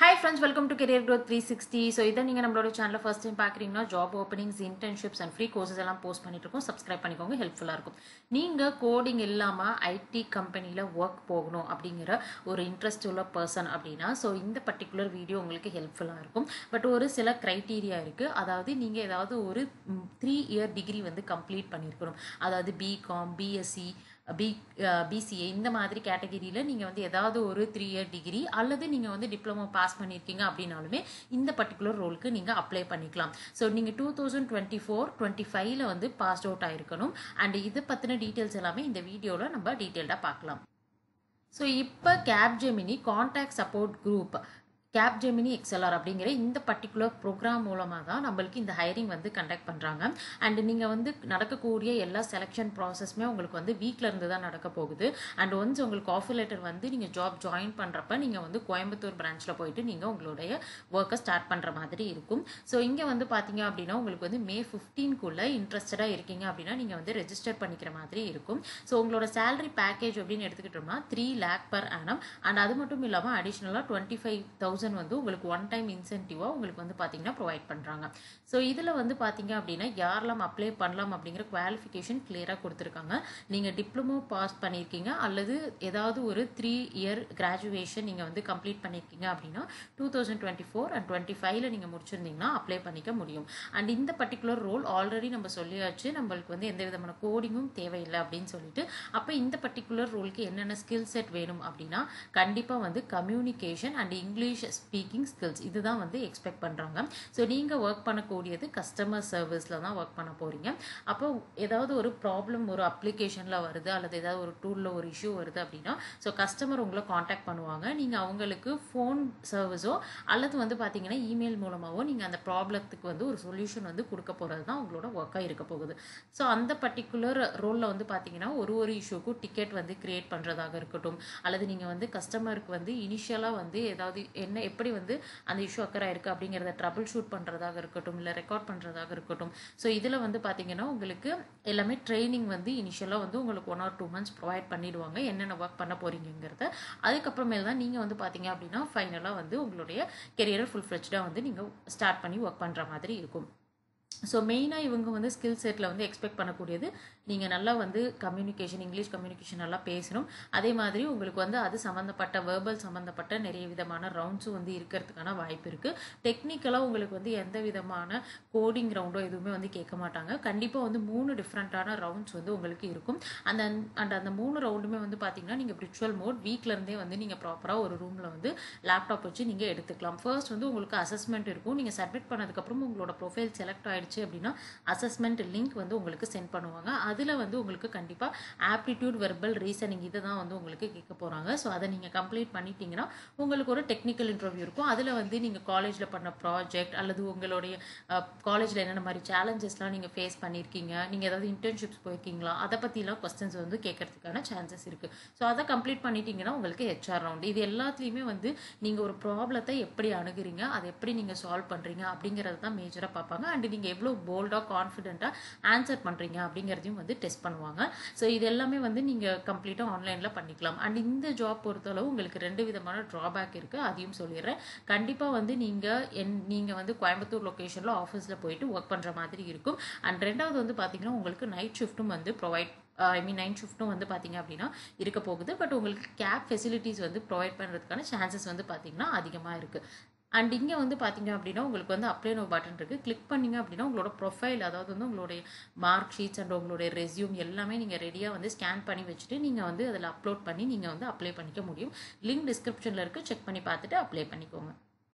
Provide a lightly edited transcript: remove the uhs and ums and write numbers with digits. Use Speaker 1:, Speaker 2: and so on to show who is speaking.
Speaker 1: Hi friends, welcome to Career Growth 360. So இதை நீங்க நம்மளோட சேனலை ஃபர்ஸ்ட் டைம் பார்க்குறீங்கன்னா job openings, internships and free courses எல்லாம் போஸ்ட் பண்ணிட்டு இருக்கோம். சப்ஸ்கிரைப் பண்ணிக்கோங்க, ஹெல்ப்ஃபுல்லாக இருக்கும். நீங்கள் கோடிங் இல்லாமல் ஐடி கம்பெனியில் ஒர்க் போகணும் அப்படிங்கிற ஒரு இன்ட்ரெஸ்ட் உள்ள பர்சன் அப்படின்னா ஸோ இந்த பர்டிகுலர் வீடியோ உங்களுக்கு ஹெல்ப்ஃபுல்லாக இருக்கும். பட் ஒரு சில க்ரைட்டீரியா இருக்குது. அதாவது நீங்கள் ஏதாவது ஒரு 3 இயர் டிகிரி வந்து கம்ப்ளீட் பண்ணியிருக்கணும். அதாவது பிகாம், பிஎஸ்சி, பிசிஏ இந்த மாதிரி கேட்டகிரியில் நீங்கள் வந்து ஏதாவது ஒரு 3 இயர் டிகிரி அல்லது நீங்கள் வந்து டிப்ளமோ பாஸ் பண்ணியிருக்கீங்க அப்படின்னாலுமே இந்த பர்டிகுலர் ரோலுக்கு நீங்கள் அப்ளை பண்ணிக்கலாம். ஸோ நீங்கள் 2024-25 வந்து பாஸ் அவுட் ஆகிருக்கணும். அண்ட் இது பற்றின டீட்டெயில்ஸ் எல்லாமே இந்த வீடியோவில் நம்ம டீட்டெயில்டாக பார்க்கலாம். ஸோ இப்போ Capgemini contact support group, Capgemini XLR அப்படிங்கிற இந்த பர்டிகுலர் ப்ரோக்ராம் மூலமாக தான் நம்மளுக்கு இந்த ஹையரிங் வந்து கண்டக்ட் பண்ணுறாங்க. அண்ட் நீங்கள் வந்து நடக்கக்கூடிய எல்லா செலெக்ஷன் ப்ராசஸ்மே உங்களுக்கு வந்து வீட்டில் இருந்து தான் நடக்க போகுது. அண்ட் ஒன்ஸ் உங்களுக்கு ஆஃபர் லெட்டர் வந்து நீங்கள் ஜாப் ஜாயின் பண்ணுறப்ப நீங்கள் வந்து கோயம்புத்தூர் பிரான்ச்சில் போயிட்டு நீங்கள் உங்களுடைய ஒர்க்கை ஸ்டார்ட் பண்ணுற மாதிரி இருக்கும். ஸோ இங்கே வந்து பார்த்தீங்க அப்படின்னா உங்களுக்கு வந்து May 15 இன்ட்ரெஸ்டடாக இருக்கீங்க அப்படின்னா நீங்கள் வந்து ரெஜிஸ்டர் பண்ணிக்கிற மாதிரி இருக்கும். ஸோ உங்களோட சேலரி பேக்கேஜ் அப்படின்னு எடுத்துக்கிட்டோம்னா 3 lakh per annum. அண்ட் அது மட்டும் இல்லாமல் அடிஷ்னலாக 25,000 வந்து உங்களுக்கு ஒன் டைம் இன்சென்டிவாக உங்களுக்கு வந்து பார்த்தீங்கன்னா ப்ரொவைட் பண்ணுறாங்க. ஸோ இதில் வந்து பார்த்தீங்க அப்படின்னா யாரெல்லாம் அப்ளை பண்ணலாம் அப்படிங்கிற குவாலிஃபிகேஷன் கிளியராக கொடுத்துருக்காங்க. நீங்கள் டிப்ளமோ பாஸ் பண்ணியிருக்கீங்க அல்லது ஏதாவது ஒரு 3 இயர் கிராஜுவேஷன் நீங்கள் வந்து கம்ப்ளீட் பண்ணியிருக்கீங்க அப்படின்னா 2024 and 25 நீங்கள் முடிச்சிருந்தீங்கன்னா அப்ளை பண்ணிக்க முடியும். அண்ட் இந்த பர்டிகுலர் ரோல் ஆல்ரெடி நம்ம சொல்லியாச்சு, நம்மளுக்கு வந்து எந்த விதமான கோடிங்கும் தேவையில்லை அப்படின்னு சொல்லிட்டு. அப்போ இந்த பர்டிகுலர் ரோலுக்கு என்னென்ன ஸ்கில் செட் வேணும் அப்படின்னா கண்டிப்பாக வந்து communication and English speaking skills இதுதான் வந்து எக்ஸ்பெக்ட் பண்ணுறாங்க. ஸோ நீங்கள் ஒர்க் பண்ணக்கூடியது கஸ்டமர் சர்வீஸில் தான் ஒர்க் பண்ண போகிறீங்க. அப்போ ஏதாவது ஒரு ப்ராப்ளம் ஒரு அப்ளிகேஷனில் வருது அல்லது ஏதாவது ஒரு டூலில் ஒரு இஷ்யூ வருது அப்படின்னா ஸோ கஸ்டமர் உங்களை காண்டாக்ட் பண்ணுவாங்க. நீங்கள் அவங்களுக்கு ஃபோன் சர்வீஸோ அல்லது வந்து பார்த்தீங்கன்னா இமெயில் மூலமாகவோ நீங்கள் அந்த ப்ராப்ளத்துக்கு வந்து ஒரு சொல்யூஷன் வந்து கொடுக்க போகிறது தான் உங்களோட ஒர்க்காக இருக்க போகுது. ஸோ அந்த பர்டிகுலர் ரோலில் வந்து பார்த்தீங்கன்னா ஒரு இஷ்யூக்கும் டிக்கெட் வந்து கிரியேட் பண்ணுறதாக இருக்கட்டும் அல்லது நீங்கள் வந்து கஸ்டமருக்கு வந்து இனிஷியலாக வந்து ஏதாவது எப்படி வந்து அந்த இஷ்யூ அக்கர் ஆயிருக்கு அப்படிங்கிறத ட்ரபிள் ஷூட் பண்ணுறதாக இருக்கட்டும் இல்லை ரெக்கார்ட் பண்ணுறதாக இருக்கட்டும். ஸோ இதில் வந்து பார்த்தீங்கன்னா உங்களுக்கு எல்லாமே ட்ரைனிங் வந்து இனிஷியலாக வந்து உங்களுக்கு 1 or 2 months ப்ரொவைட் பண்ணிடுவாங்க என்னென்ன ஒர்க் பண்ண போகிறீங்கிறத. அதுக்கப்புறமேல் தான் நீங்கள் வந்து பார்த்தீங்க அப்படின்னா ஃபைனலாக வந்து உங்களுடைய கெரியரை ஃபுல் ஃப்ளெஜ்டாக வந்து நீங்கள் ஸ்டார்ட் பண்ணி ஒர்க் பண்ணுற மாதிரி இருக்கும். ஸோ மெயினாக இவங்க வந்து ஸ்கில் செட்டில் வந்து எக்ஸ்பெக்ட் பண்ணக்கூடியது நீங்கள் நல்லா வந்து இங்கிலீஷ் கம்யூனிகேஷன் நல்லா பேசணும். அதே மாதிரி உங்களுக்கு வந்து அது சம்மந்தப்பட்ட வேர்பல் சம்மந்தப்பட்ட நிறைய விதமான ரவுண்ட்ஸும் வந்து இருக்கிறதுக்கான வாய்ப்பு இருக்குது. டெக்னிக்கலாக உங்களுக்கு வந்து எந்த விதமான கோடிங் ரவுண்டோ எதுவுமே வந்து கேட்க மாட்டாங்க. கண்டிப்பாக வந்து 3 டிஃப்ரெண்ட்டான ரவுண்ட்ஸ் வந்து உங்களுக்கு இருக்கும். அந்த 3 ரவுண்டுமே வந்து பார்த்தீங்கன்னா நீங்கள் விர்ச்சுவல் மோட் வீட்டிலேருந்தே வந்து நீங்கள் ப்ராப்பராக ஒரு ரூமில் வந்து லேப்டாப் வச்சு நீங்கள் எடுத்துக்கலாம். ஃபர்ஸ்ட் வந்து உங்களுக்கு அசஸ்மெண்ட் இருக்கும். நீங்கள் சப்மிட் பண்ணதுக்கப்புறம் உங்களோட ப்ரொஃபைல் செலக்ட் ஆகிடுச்சு அப்படின்னா அசஸ்மெண்ட் லிங்க் வந்து உங்களுக்கு சென்ட் பண்ணுவாங்க. அதில் வந்து உங்களுக்கு கண்டிப்பாக ஆப்டிடியூட், வெர்பல், ரீசனிங் இதை தான் வந்து உங்களுக்கு கேட்க போகிறாங்க. ஸோ அதை நீங்கள் கம்ப்ளீட் பண்ணிட்டீங்கன்னா உங்களுக்கு ஒரு டெக்னிக்கல் இன்டர்வியூ இருக்கும். அதில் வந்து நீங்கள் காலேஜில் பண்ண ப்ராஜெக்ட் அல்லது உங்களுடைய காலேஜில் என்னென்ன மாதிரி சேலஞ்சஸ்லாம் நீங்கள் ஃபேஸ் பண்ணியிருக்கீங்க, நீங்கள் ஏதாவது இன்டர்ன்ஷிப்ஸ் போயிருக்கீங்களா, அதை பற்றிலாம் கொஸ்டின்ஸ் வந்து கேட்கறதுக்கான சான்சஸ் இருக்குது. ஸோ அதை கம்ப்ளீட் பண்ணிட்டீங்கன்னா உங்களுக்கு ஹெச்ஆர் ரவுண்ட். இது எல்லாத்துலேயுமே வந்து நீங்கள் ஒரு ப்ராப்ளத்தை எப்படி அணுகுறீங்க, அதை எப்படி நீங்கள் சால்வ் பண்ணுறீங்க அப்படிங்கிறது தான் மேஜராக பார்ப்பாங்க. அண்ட் நீங்கள் எவ்வளோ போல்டாக கான்ஃபிடென்ட்டாக ஆன்சர் பண்ணுறீங்க அப்படிங்கிறதையும் வந்து டெஸ்ட் பண்ணுவாங்க. ஸோ இது எல்லாமே வந்து நீங்கள் கம்ப்ளீட்டாக ஆன்லைனில் பண்ணிக்கலாம். அண்ட் இந்த ஜாப் பொறுத்தளவு உங்களுக்கு 2 விதமான ட்ராபேக் இருக்குது, அதையும் சொல்லிடுறேன். கண்டிப்பாக வந்து நீங்கள் வந்து கோயம்புத்தூர் லொக்கேஷனில் ஆஃபீஸில் போயிட்டு ஒர்க் பண்ணுற மாதிரி இருக்கும். அண்ட் 2வது வந்து பார்த்தீங்கன்னா உங்களுக்கு நைட் ஷிஃப்ட்டும் வந்து நைட் ஷிஃப்ட்டும் வந்து பார்த்தீங்க அப்படின்னா இருக்க போகுது. பட் உங்களுக்கு கேப் ஃபெசிலிட்டிஸ் வந்து ப்ரொவைட் பண்ணுறதுக்கான சான்சஸ் வந்து பார்த்தீங்கன்னா அதிகமாக இருக்குது. அண்ட் இங்கே வந்து பார்த்தீங்க அப்படின்னா உங்களுக்கு வந்து அப்ளை நோ பட்டன் இருக்குது. கிளிக் பண்ணிங்க அப்படின்னா உங்களோட ப்ரொஃபைல், அதாவது வந்து உங்களுடைய மார்க் ஷீட்ஸ் அண்ட் உங்களுடைய ரெஸ்யூம் எல்லாமே நீங்கள் ரெடியாக வந்து ஸ்கேன் பண்ணி வச்சுட்டு நீங்கள் வந்து அதில் அப்லோட் பண்ணி நீங்கள் வந்து அப்ளை பண்ணிக்க முடியும். லிங்க் டிஸ்கிரிப்ஷனில் இருக்குது, செக் பண்ணி பார்த்துட்டு அப்ளை பண்ணிக்கோங்க.